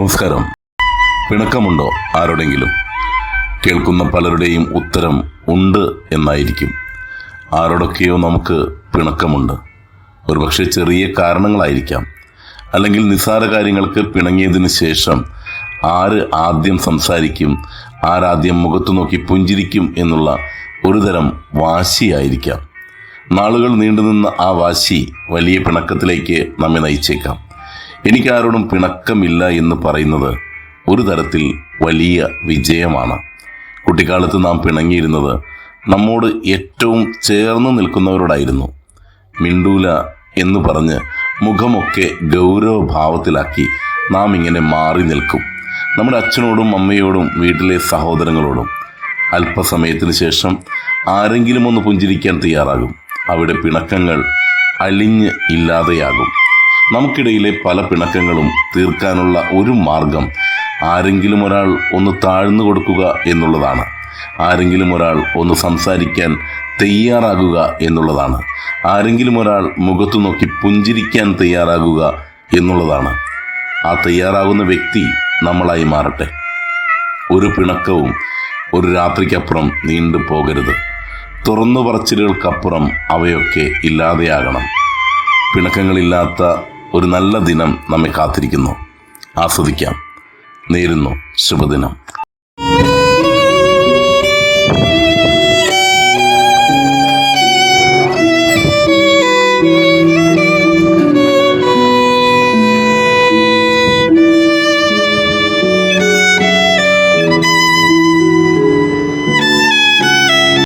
നമസ്കാരം. പിണക്കമുണ്ടോ ആരോടെങ്കിലും? കേൾക്കുന്ന പലരുടെയും ഉത്തരം ഉണ്ട് എന്നായിരിക്കും. ആരോടൊക്കെയോ നമുക്ക് പിണക്കമുണ്ട്. ഒരുപക്ഷെ ചെറിയ കാരണങ്ങളായിരിക്കാം, അല്ലെങ്കിൽ നിസ്സാര കാര്യങ്ങൾക്ക് പിണങ്ങിയതിന് ശേഷം ആര് ആദ്യം സംസാരിക്കും, ആരാദ്യം മുഖത്തു നോക്കി പുഞ്ചിരിക്കും എന്നുള്ള ഒരുതരം വാശിയായിരിക്കാം. നാളുകൾ നീണ്ടുനിന്ന ആ വാശി വലിയ പിണക്കത്തിലേക്ക് നമ്മെ നയിച്ചേക്കാം. എനിക്കാരോടും പിണക്കമില്ല എന്ന് പറയുന്നത് ഒരു തരത്തിൽ വലിയ വിജയമാണ്. കുട്ടിക്കാലത്ത് നാം പിണങ്ങിയിരുന്നത് നമ്മോട് ഏറ്റവും ചേർന്ന് നിൽക്കുന്നവരോടായിരുന്നു. മിണ്ടൂല എന്ന് പറഞ്ഞ് മുഖമൊക്കെ ഗൗരവഭാവത്തിലാക്കി നാം ഇങ്ങനെ മാറി നിൽക്കും. നമ്മുടെ അച്ഛനോടും അമ്മയോടും വീട്ടിലെ സഹോദരങ്ങളോടും. അല്പസമയത്തിന് ശേഷം ആരെങ്കിലും ഒന്ന് പുഞ്ചിരിക്കാൻ തയ്യാറാകും. അവിടെ പിണക്കങ്ങൾ അലിഞ്ഞ് ഇല്ലാതെയാകും. നമുക്കിടയിലെ പല പിണക്കങ്ങളും തീർക്കാനുള്ള ഒരു മാർഗം ആരെങ്കിലും ഒരാൾ ഒന്ന് താഴ്ന്നു കൊടുക്കുക എന്നുള്ളതാണ്. ആരെങ്കിലും ഒരാൾ ഒന്ന് സംസാരിക്കാൻ തയ്യാറാകുക എന്നുള്ളതാണ്. ആരെങ്കിലും ഒരാൾ മുഖത്തു നോക്കി പുഞ്ചിരിക്കാൻ തയ്യാറാകുക എന്നുള്ളതാണ്. ആ തയ്യാറാകുന്ന വ്യക്തി നമ്മളായി മാറട്ടെ. ഒരു പിണക്കവും ഒരു രാത്രിക്കപ്പുറം നീണ്ടു പോകരുത്. തുറന്നു പറച്ചിലുകൾക്കപ്പുറം അവയൊക്കെ ഇല്ലാതെയാകണം. പിണക്കങ്ങളില്ലാത്ത ഒരു നല്ല ദിനം നമ്മെ കാത്തിരിക്കുന്നു. ആസ്വദിക്കാം. നേരുന്നു ശുഭദിനം.